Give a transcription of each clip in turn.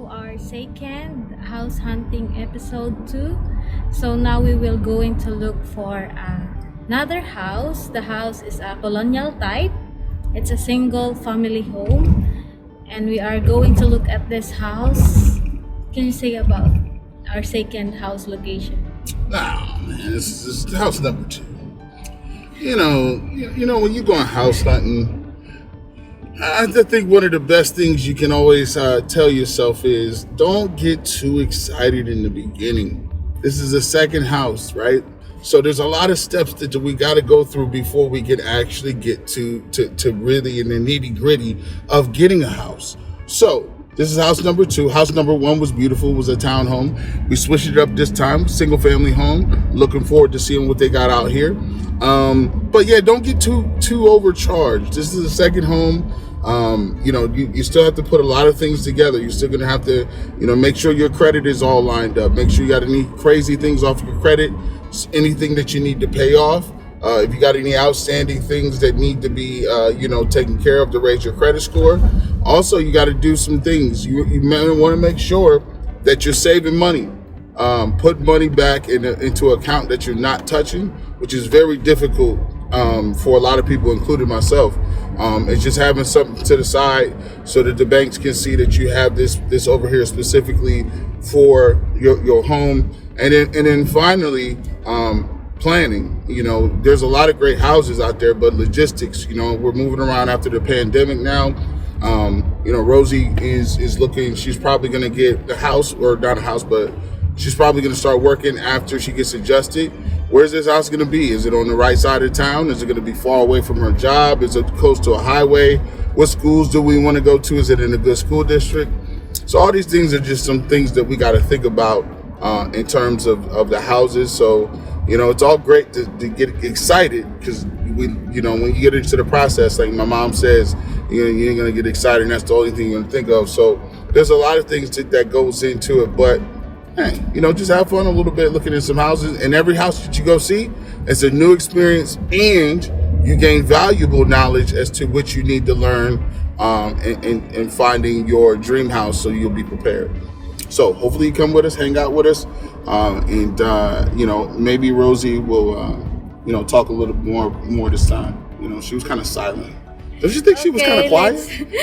to our second house hunting episode 2. So now we will going to look for another house. The house is a colonial type. It's a single family home, and we are going to look at this house. Can you say about our second house location? Nah, man, this is house number 2. You know, when you're going house hunting, I think one of the best things you can always tell yourself is don't get too excited in the beginning. This is a second house, right? So there's a lot of steps that we got to go through before we can actually get to really in the nitty gritty of getting a house. So this is house number 2. House number 1 was beautiful, was a townhome. We switched it up this time, single family home. Looking forward to seeing what they got out here. But yeah, don't get too overcharged. This is a second home. You still have to put a lot of things together. You're still gonna have to, make sure your credit is all lined up. Make sure you got any crazy things off your credit, anything that you need to pay off. If you got any outstanding things that need to be, taken care of to raise your credit score. Also, you got to do some things. You want to make sure that you're saving money. Put money back into an account that you're not touching, which is very difficult for a lot of people, including myself. It's just having something to the side so that the banks can see that you have this over here specifically for your home. And then finally, planning. There's a lot of great houses out there, but logistics, we're moving around after the pandemic now. Rosie is looking, she's probably going to get a house, or not a house, but she's probably going to start working after she gets adjusted. Where's this house going to be? Is it on the right side of town? Is it going to be far away from her job? Is it close to a highway? What schools do we want to go to? Is it in a good school district? So all these things are just some things that we got to think about in terms of the houses. So, it's all great to get excited because when you get into the process, like my mom says, you ain't going to get excited and that's the only thing you're going to think of. So there's a lot of things that goes into it, but hey, just have fun a little bit looking at some houses. And every house that you go see, it's a new experience, and you gain valuable knowledge as to what you need to learn in finding your dream house, so you'll be prepared. So hopefully you come with us, hang out with us, and maybe Rosie will talk a little more this time. She was kind of silent. Don't you think she was kind of quiet?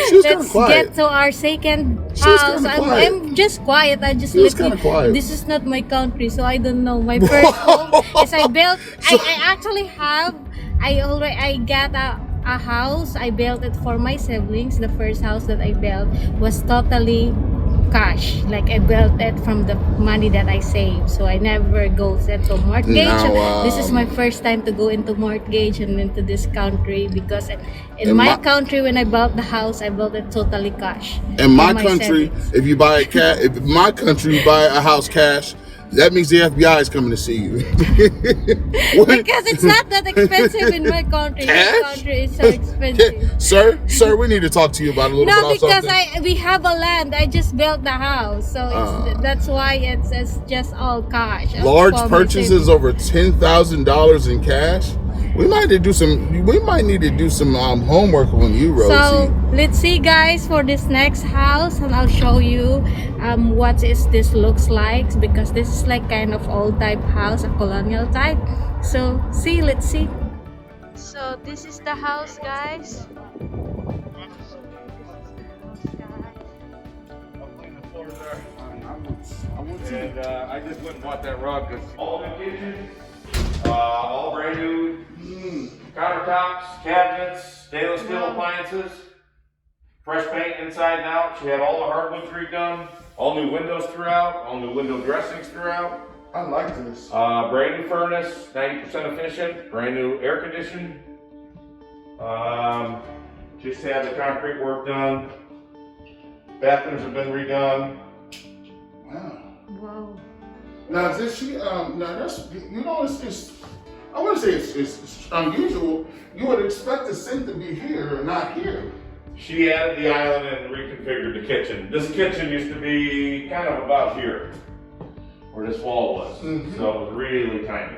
She was kind of quiet. Let's get to our second house. I'm just quiet. I just kind of quiet. This is not my country, so I don't know. My first home is I built. I actually have. I got a house. I built it for my siblings. The first house that I built was totally cash. Like I built it from the money that I saved, so I never go into mortgage. This is my first time to go into mortgage and into this country, because in my country, when I bought the house, I built it totally cash. In my country, if you buy you buy a house cash, that means the FBI is coming to see you. Because it's not that expensive in my country. Cash? My country is so expensive. Sir, we need to talk to you about a little bit No, of because something. we have a land. I just built the house, so that's why it's just all cash. Large purchases over $10,000 in cash. We might need to do some homework on you, Rosie. So let's see, guys, for this next house, and I'll show you what this looks like, because this is like kind of old type house, a colonial type. So let's see. So this is the house, guys. And I just went and bought that rug because all new kitchen, all brand new countertops, cabinets, stainless steel appliances, fresh paint inside and out. She had all the hardwoods redone, all new windows throughout, all new window dressings throughout. I like this. Brand new furnace, 90% efficient, brand new air conditioning. Just had the concrete work done. Bathrooms have been redone. Wow. Now, is this it's I want to say it's unusual. You would expect the sink to be here or not here. She added the island and reconfigured the kitchen. This kitchen used to be kind of about here, where this wall was. So it was really tiny.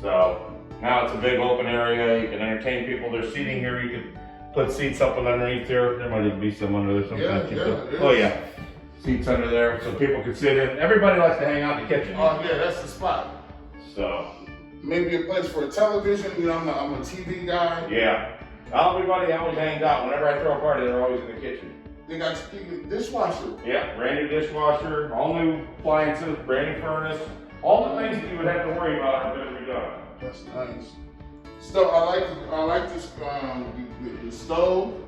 So now it's a big open area. You can entertain people. There's seating here. You can put seats up and underneath there. There might even be some under there. Yeah. Oh yeah. seats under there so people can sit in. Everybody likes to hang out in the kitchen. Oh yeah, that's the spot. So, Maybe a place for a television. You know, I'm a TV guy. yeah. Everybody always hangs out. Whenever I throw a party, they're always in the kitchen. They got a dishwasher. Yeah, brand new dishwasher, all new appliances, brand new furnace. All the things that you would have to worry about are going to be done. That's nice. So I like this the stove.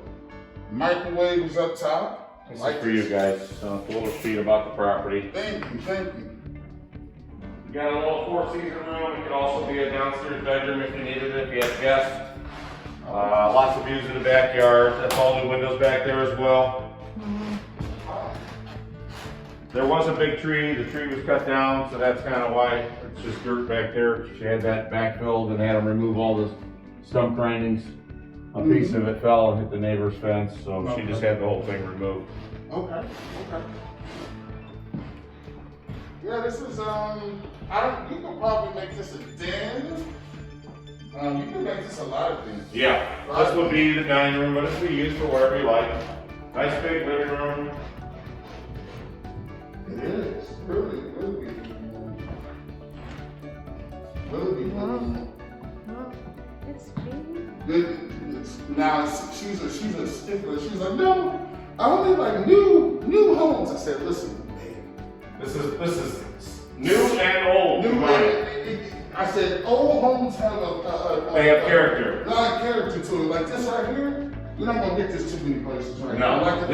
Microwave is up top. This is for you guys. It's a little sheet about the property. Thank you, thank you. You got a little 4-season room. It could also be a downstairs bedroom if you needed it, if you had guests. Lots of views of the backyard. That's all new windows back there as well. There was a big tree. The tree was cut down, so that's kind of why it's just dirt back there. She had that backfilled and had them remove all the stump grindings. A piece of it fell and hit the neighbor's fence, so she just had the whole thing removed. Okay, okay. Yeah, this is you could probably make this a den. You can make this a lot of things. Yeah, this would be the dining room, but it could be used for whatever you like. Nice big living room. It is really beautiful. Really beautiful. Wow, it's big. Now she's a stickler. She's like, no, I only like new homes. I said, listen, This is new and old. I said, old homes have They have character. A lot of character to it. Like this right here, you're not gonna get this too many places right No, now. Like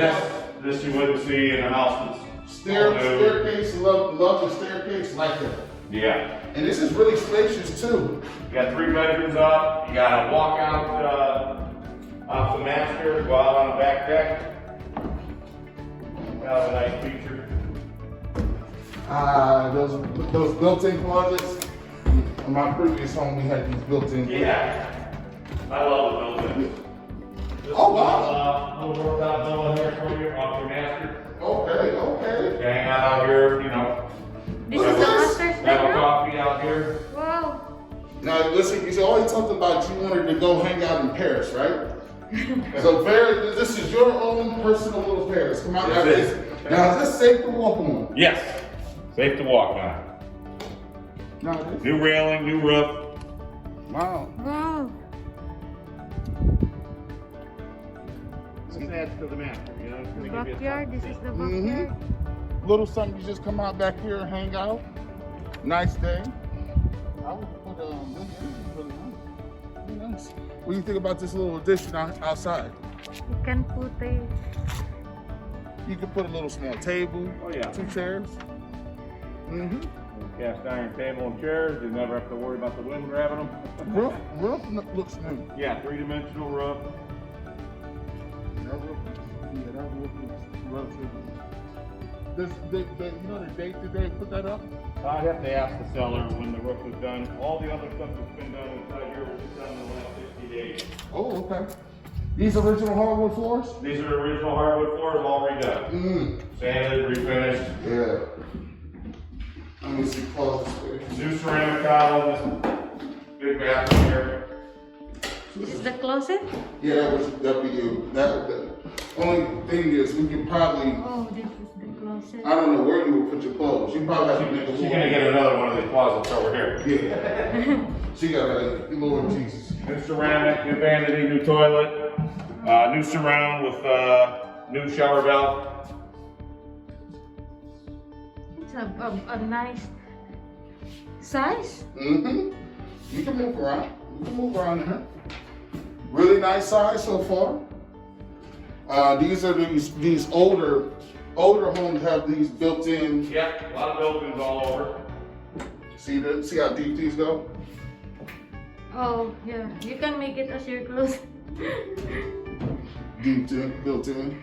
this you wouldn't see in a house that's staircase, love the staircase like that. Yeah. And this is really spacious too. You got 3 bedrooms up. You got a walk out off the master, go out on the back deck. Got a nice feature. Those built-in closets. In my previous home, we had these built-in. Yeah. I love the building. Oh wow. Little rooftop villa here for you off your master. Okay. Hang out here, you know. This is the master's Have a bedroom? coffee out here. Wow. Now listen, you always talked about you wanted to go hang out in Paris, right? So Paris, this is your own personal little Paris. Come on, Yes, it is. now is this safe to walk on? Yes. Safe to walk on. No, it is. New railing, new roof. Wow. Wow. This adds to the master, you know. It's The gonna give you a backyard. This is the Mhm. backyard. Little something, you just come out back here and hang out. Nice day. I would put this is really nice. Really nice. What do you think about this little addition outside? You can put a You could put a little small table, Oh yeah. 2 chairs. Mm-hmm. Cast iron table and chairs. You never have to worry about the wind grabbing them. Roof looks new. Yeah, 3-dimensional roof. That roof looks relatively. You know the date that they put that up? I'd have to ask the seller when the roof was done. All the other stuff that's been done inside here was done in the last 60 days. Oh, okay. These original hardwood floors? These are original hardwood floors, all redone. Sanded, refinished. Yeah. Let me see close this. New ceramic tile in this big bathroom here. This is the closet? Yeah, that'd be you. The only thing is, we could probably, Oh, this is the closet. I don't know where you would put your clothes. You probably have to make a She's little. gonna get another one of these closets over here. Yeah. She got a Lord Jesus. New ceramic, new vanity, new toilet, new surround with new shower valve. It's a nice size. Mm-hmm. You can move around. You can move around here. Really nice size so far. These are these older homes have these built-in. Yeah, a lot of buildings all over. See how deep these go? Oh, yeah. You can make it as your closet. Built in.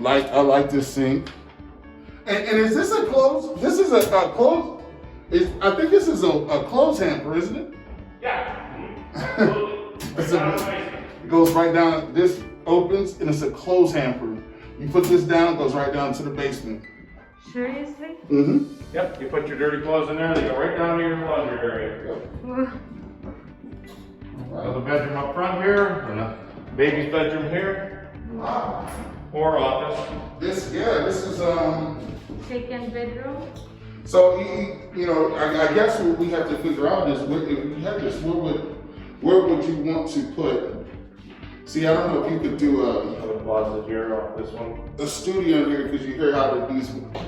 I like this sink. And is this a clothes? This is a clothes. I think this is a clothes hamper, isn't it? Yeah. It goes right down. This opens and it's a clothes hamper. You put this down, it goes right down to the basement. Seriously? Mm-hmm. Yep, you put your dirty clothes in there, they go right down to your laundry area. Wow. Another bedroom up front here, and a baby's bedroom here, Wow. or office. This is second bedroom. So you know, I guess what we have to figure out is if you have this, where would you want to put? See, I don't know if you could do Put a closet here off this one. a studio here because you hear how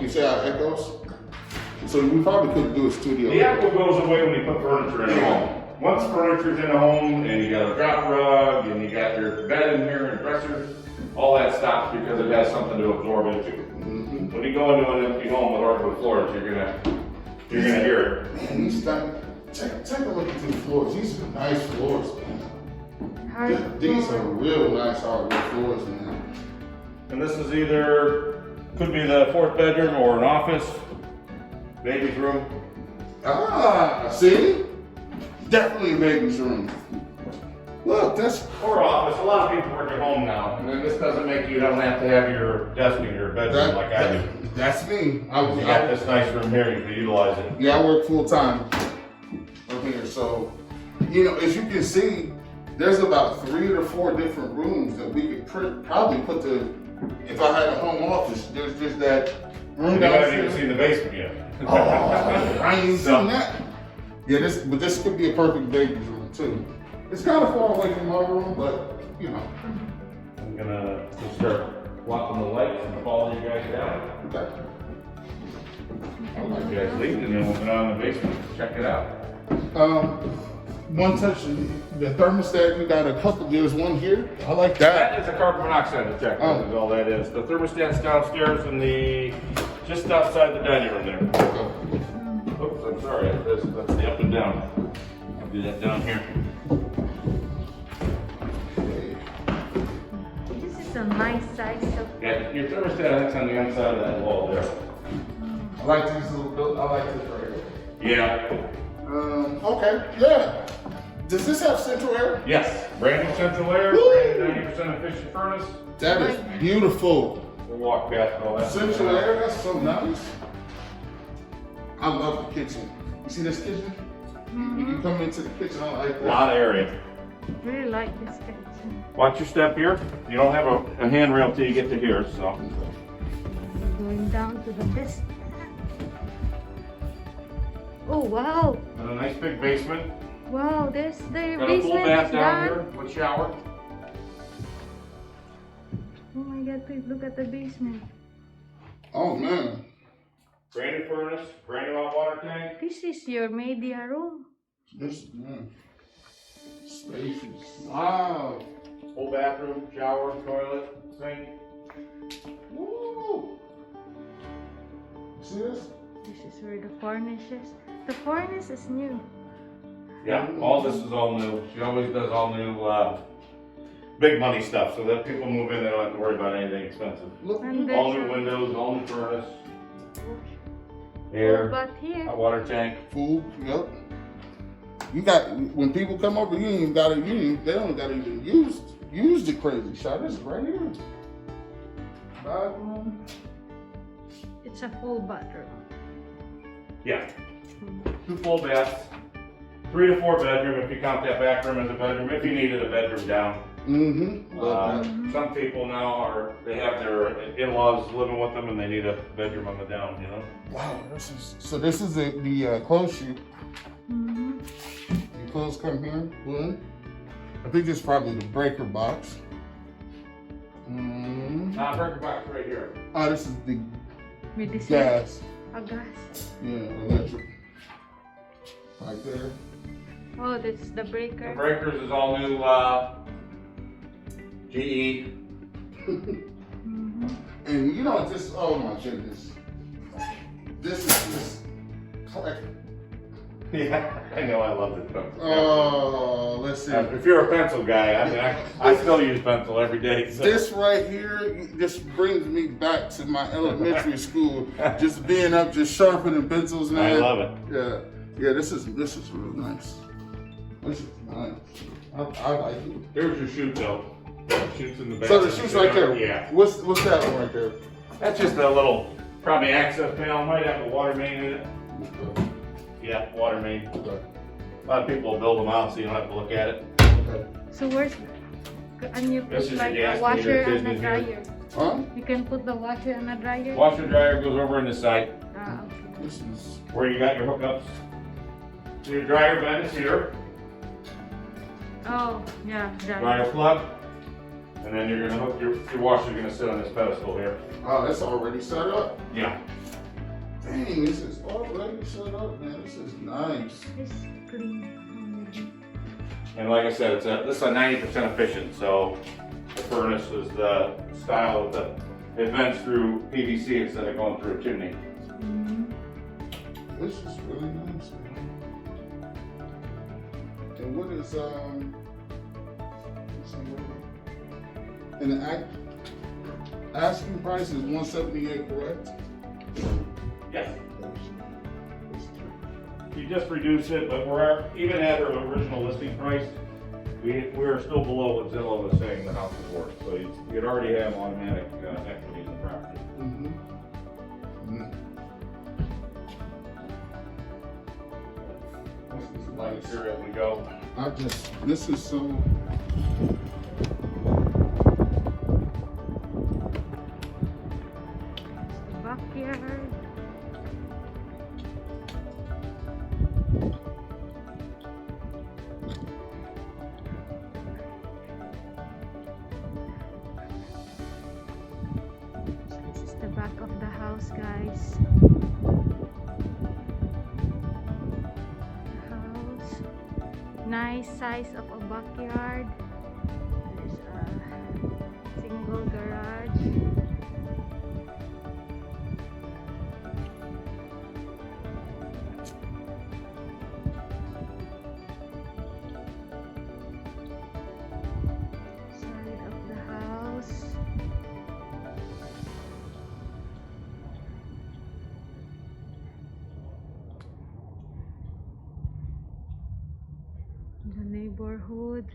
you say how it echoes. So we probably couldn't do a studio. The echo goes away when you put furniture in a home. Once furniture's in a home and you got a drop rug and you got your bed in here and dresser, all that stops because it has something to absorb into. Mm-hmm. When you go into an empty home with hardwood floors, you're gonna hear it. Man, these guys, take a look at these floors. These are nice floors, man. These are real nice hardwood floors, man. And this is could be the fourth bedroom or an office, baby's room. Ah, see? Definitely a baby's room. Look, that's Or office. A lot of people work at home now. And this doesn't make you don't have to have your desk in your bedroom like I do. That's me. You got this nice room here, you can utilize it. Yeah, I work full time up here, so you know, as you can see, there's about 3 or 4 different rooms that we could probably put if I had a home office. There's just that room You downstairs. haven't even seen the basement yet. Oh, I ain't even seen that. Yeah, this could be a perfect baby's room too. It's kind of far away from my room, but you know. I'm gonna just start blocking the lights and follow you guys down. Okay. I'll let you guys leave and then we'll go down in the basement and check it out. One touch, the thermostat, we got a couple, there's one here. I like that. That is a carbon monoxide detector, Oh. is all that is. The thermostat's downstairs in just outside the dining room there. Oops, I'm sorry, that's the up and down. I'll do that down here. This is a nice size of. Yeah, your thermostat, that's on the inside of that wall there. I like these I like this right here. Yeah. Okay, yeah. Does this have central air? Yes, brand new central air, Woo! brand new 90% efficient furnace. That is beautiful. We'll walk past all that. Central air, that's so nice. I love the kitchen. You see this kitchen? You come into the kitchen, I like A that. lot of area. Really like this kitchen. Watch your step here. You don't have a handrail till you get to here, so. We're going down to the basement. Oh wow! And a nice big basement. Wow, there's the Got a full basement bath is down done. here with shower. Oh my god, please look at the basement. Oh man. Brand new furnace, brand new hot water tank. This is your media room. This spacious. Wow. Full bathroom, shower, toilet, sink. Woo. See this? This is where the furnace is. The furnace is new. Yeah, all this is all new. She always does all new big money stuff so that people move in, they don't have to worry about anything expensive. Look. And All there's new a windows, all new furnace, full air, bath here. hot water tank. Food, yep. You got, when people come over, they don't gotta even use the crazy shot. This is right here. Bathroom. It's a full bathroom. Yeah. 2 full baths, 3 to 4 bedroom if you count that back room as a bedroom, if you needed a bedroom down. Mm-hmm. Some people now they have their in-laws living with them and they need a bedroom on the down, you know? Wow, this is the clothes chute. Mm-hmm. The clothes come here. One. I think this is probably the breaker box. Breaker box right here. Oh, this is the Medicine. gas. A gas. Yeah, electric. Right there. Oh, this is the breaker. The breakers is all new GE. Mm-hmm. And you know, just, oh my goodness. This is just, Yeah, I know, I love this pencil. oh, let's see. If you're a pencil guy, I mean, I still use pencil every day. So. This right here just brings me back to my elementary school. Just being up, just sharpening pencils, man. I love it. Yeah, this is real nice. This is nice. I like it. Here's your chute though. Chute's in the back. So the chute's right there. Yeah. What's that one right there? That's just a little, probably access panel. Might have a water main in it. Yeah, water main. Okay. A lot of people will build them out so you don't have to look at it. Okay. So where's and you This put is like your gas a washer meter, and a Disney here. dryer. Huh? You can put the washer and a dryer. Washer and dryer goes over in the side Okay. This is where you got your hookups. So your dryer vent is here, Oh, yeah, dryer. dryer plug, and then you're gonna hook your washer's gonna sit on this pedestal here. oh, that's already set up. Yeah. Dang, this is already set up, man. This is nice. It's clean. And like I said, this is a 90% efficient, so the furnace is the style that it vents through PVC instead of going through a chimney. This is really nice, man. And what is let's see, and the asking price is $178, correct? Yes. You just reduce it, but we're even at our original listing price. We're still below what Zillow was saying the house is worth. So you'd already have automatic equity in the property. Lights here as we go. This is so. Backyard. This is the back of the house, guys. The house. Nice size of a backyard. There's a single garage. Side of the house. The neighborhood.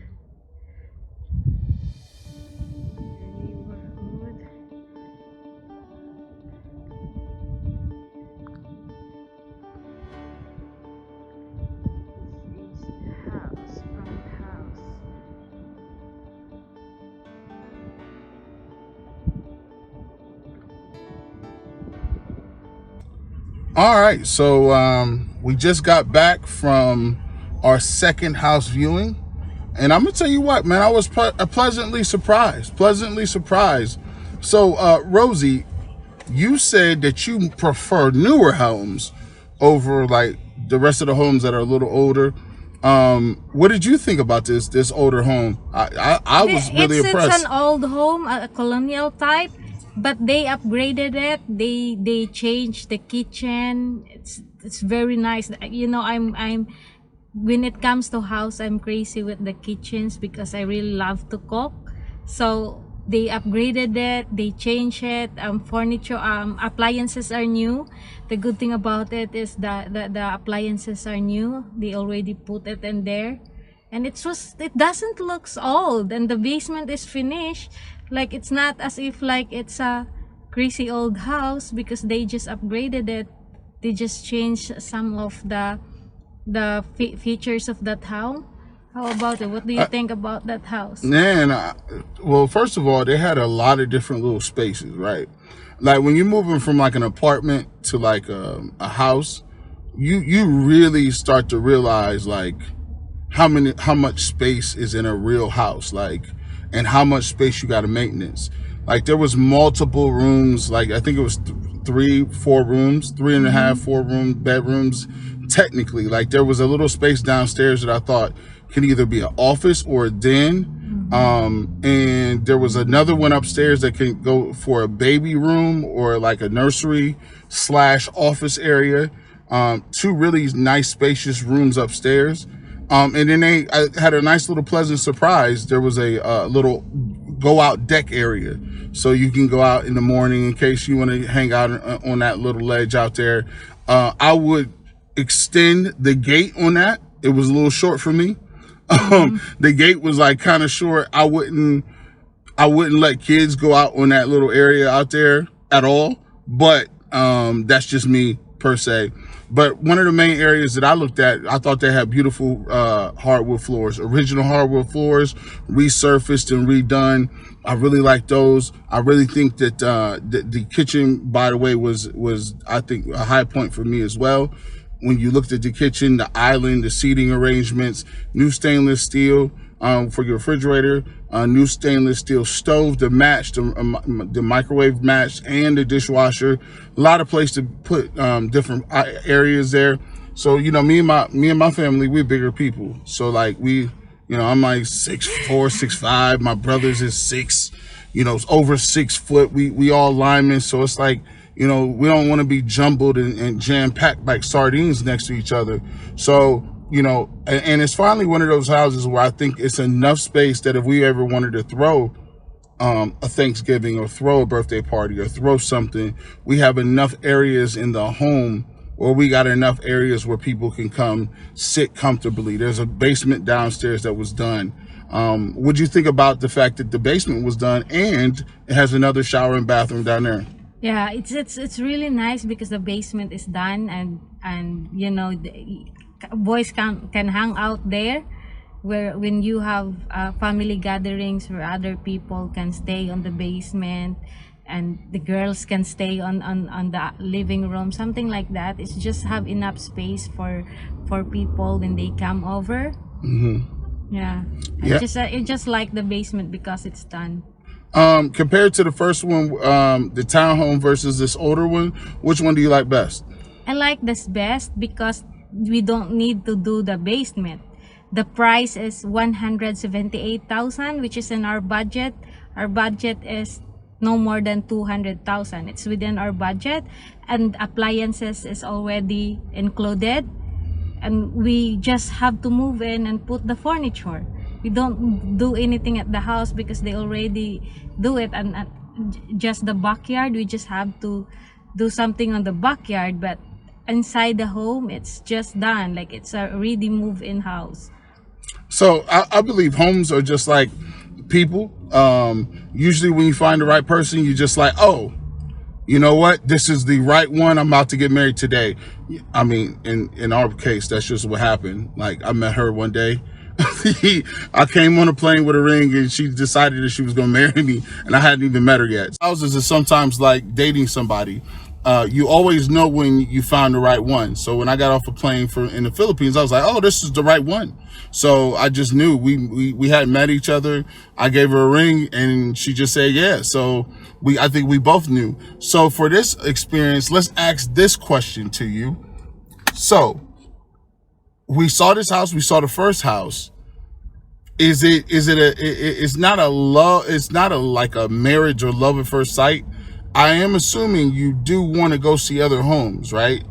This is the house, front house. All right, so we just got back from our second house viewing, and I'm gonna tell you what, man, I was pleasantly surprised. So, Rosie, you said that you prefer newer homes over like the rest of the homes that are a little older. What did you think about this older home? I was really impressed. It's an old home, a colonial type, but they upgraded it. They changed the kitchen. It's very nice. You know, I'm when it comes to house, I'm crazy with the kitchens because I really love to cook. So they upgraded it, they changed it. Furniture, appliances are new. The good thing about it is that the appliances are new. They already put it in there, and it doesn't look old. And the basement is finished. Like, it's not as if like it's a crazy old house because they just upgraded it. They just changed some of the features of that house. How about it? What do you think about that house? Man, well, first of all, they had a lot of different little spaces, right? Like when you're moving from like an apartment to like a house, you really start to realize like how much space is in a real house, like, and how much space you got to maintenance. Like there was multiple rooms, like I think it was 3-4 rooms, 3.5, 4 bedrooms. Technically, like there was a little space downstairs that I thought could either be an office or a den. And there was another one upstairs that can go for a baby room or like a nursery / office area. 2 really nice spacious rooms upstairs. And then I had a nice little pleasant surprise. There was a little go out deck area. So you can go out in the morning in case you want to hang out on that little ledge out there. I would extend the gate on that. It was a little short for me. The gate was like kind of short. I wouldn't let kids go out on that little area out there at all. But that's just me per se. But one of the main areas that I looked at, I thought they had beautiful hardwood floors, original hardwood floors, resurfaced and redone. I really like those. I really think that the kitchen, by the way, was I think a high point for me as well. When you looked at the kitchen, the island, the seating arrangements, new stainless steel for your refrigerator, new stainless steel stove to match the microwave match, and the dishwasher. A lot of place to put different areas there. So me and my family, we're bigger people. So like I'm like 6'4", 6'5". My brothers is 6, over 6 foot. We all linemen, so it's like, we don't want to be jumbled and jam-packed like sardines next to each other. So, and it's finally one of those houses where I think it's enough space that if we ever wanted to throw a Thanksgiving or throw a birthday party or throw something, we have enough areas in the home, or we got enough areas where people can come sit comfortably. There's a basement downstairs that was done. What'd you think about the fact that the basement was done and it has another shower and bathroom down there? Yeah, it's really nice because the basement is done, and the boys can hang out there, where when you have family gatherings where other people can stay on the basement and the girls can stay on the living room, something like that. It's just have enough space for people when they come over. Yeah. I just like the basement because it's done. Compared to the first one, the townhome versus this older one, which one do you like best? I like this best because we don't need to do the basement. The price is $178,000, which is in our budget. Our budget is no more than $200,000. It's within our budget, and appliances is already included, and we just have to move in and put the furniture. We don't do anything at the house because they already do it, and just the backyard, we just have to do something on the backyard, but inside the home it's just done, like it's a ready move-in house. So I believe homes are just like people. Usually when you find the right person, you just like, oh, you know what, this is the right one, I'm about to get married today. I mean, in our case, that's just what happened. Like, I met her one day. I came on a plane with a ring and she decided that she was gonna marry me, and I hadn't even met her yet. Houses is sometimes like dating somebody. You always know when you found the right one. So when I got off a plane in the Philippines, I was like, oh, this is the right one. So I just knew we hadn't met each other. I gave her a ring and she just said yeah. So I think we both knew. So for this experience, let's ask this question to you. So we saw this house, we saw the first house. It's not like a marriage or love at first sight. I am assuming you do want to go see other homes, right?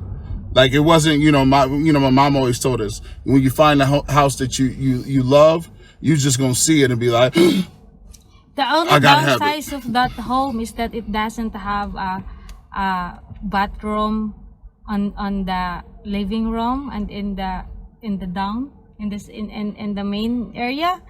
Like, it wasn't, my mom always told us, when you find a house that you love, you just gonna see it and be like, the only downside of that home is that it doesn't have a bathroom on the living room and in the main area.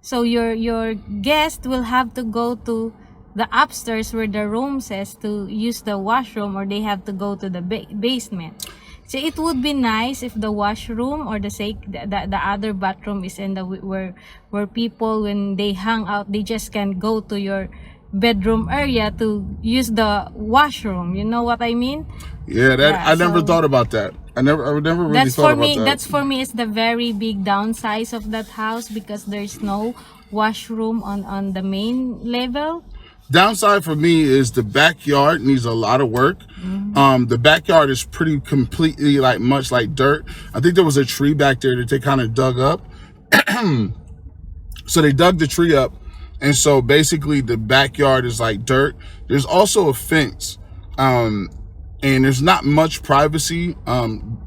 So your guest will have to go to the upstairs where the rooms is to use the washroom, or they have to go to the basement. So it would be nice if the washroom or the other bathroom is in the where people, when they hang out, they just can go to your bedroom area to use the washroom. You know what I mean? Yeah, I never thought about that. I never really thought about that. That's for me, it's the very big downside of that house, because there's no washroom on the main level. Downside for me is the backyard needs a lot of work. The backyard is pretty completely much like dirt. I think there was a tree back there that they kind of dug up. So they dug the tree up, and so basically the backyard is like dirt. There's also a fence, and there's not much privacy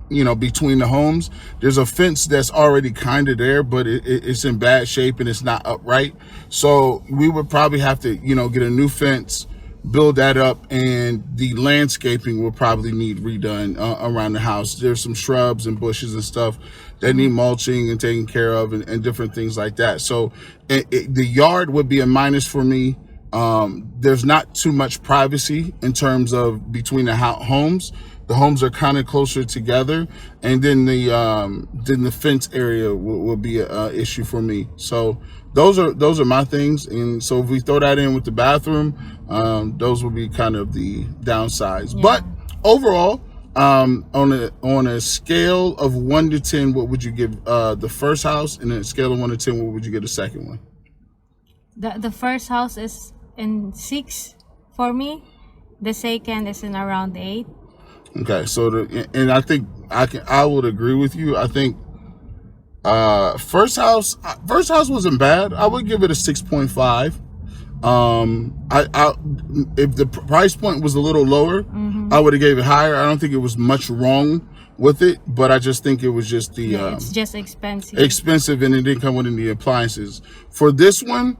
between the homes. There's a fence that's already kind of there, but it's in bad shape and it's not upright. So we would probably have to, get a new fence, build that up, and the landscaping will probably need redone around the house. There's some shrubs and bushes and stuff that need mulching and taken care of, and different things like that. So the yard would be a minus for me. There's not too much privacy in terms of between the homes. The homes are kind of closer together, and then the fence area will be a issue for me. So those are my things. And so if we throw that in with the bathroom, those will be kind of the downsides. Yeah. But overall, on a scale of 1 to 10, what would you give the first house? And a scale of 1 to 10, what would you give the second one? The first house is in 6 for me. The second is in around 8. Okay, so and I think I would agree with you. I think first house wasn't bad. I would give it a 6.5. If the price point was a little lower, I would have gave it higher. I don't think it was much wrong with it, but I just think it was just It's just expensive. And it didn't come with any appliances. For this one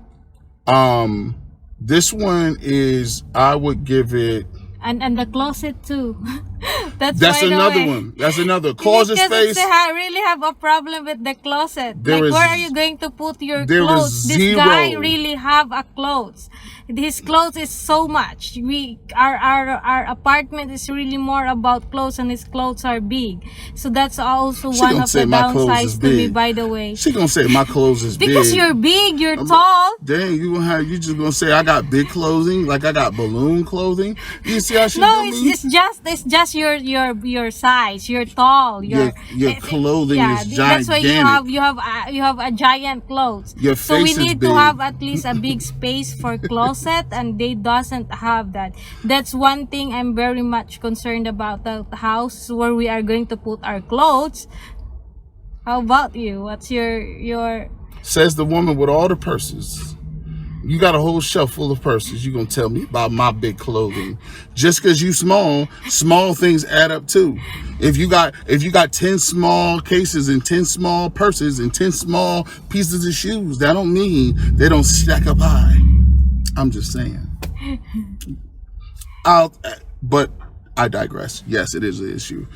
is, I would give it. And the closet too. That's another one. That's another closet space. I really have a problem with the closet. Where are you going to put your clothes? This guy really have a clothes. His clothes is so much. Our apartment is really more about clothes, and his clothes are big. So that's also one of the downsides to me, by the way. She gonna say my clothes is big. Because you're big, you're tall. Dang, you just gonna say I got big clothing, like I got balloon clothing? You see how she No, it's just your size. You're tall. Your clothing is gigantic. That's why you have a giant clothes. Your face so we is need big. to have at least a big space for closet, and they doesn't have that. That's one thing I'm very much concerned about the house where we are going to put our clothes. How about you? What's your Says the woman with all the purses. You got a whole shelf full of purses. You gonna tell me about my big clothing? Just because you small things add up too. If you got 10 small cases and 10 small purses and 10 small pieces of shoes, that don't mean they don't stack up high. I'm just saying. But I digress. Yes, it is an issue.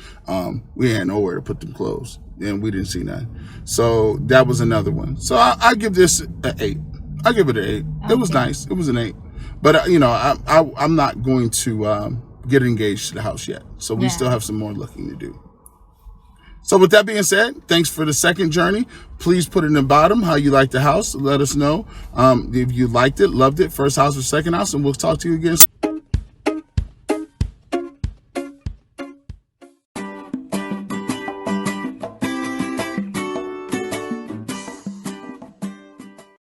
We had nowhere to put them clothes, and we didn't see none. So that was another one. So I give this an 8. I give it an 8. Okay. It was nice. It was an 8. But I'm not going to get engaged to the house yet. So we still have some more looking to do. So with that being said, thanks for the second journey. Please put in the bottom how you like the house. Let us know if you liked it, loved it, first house or second house, and we'll talk to you again soon.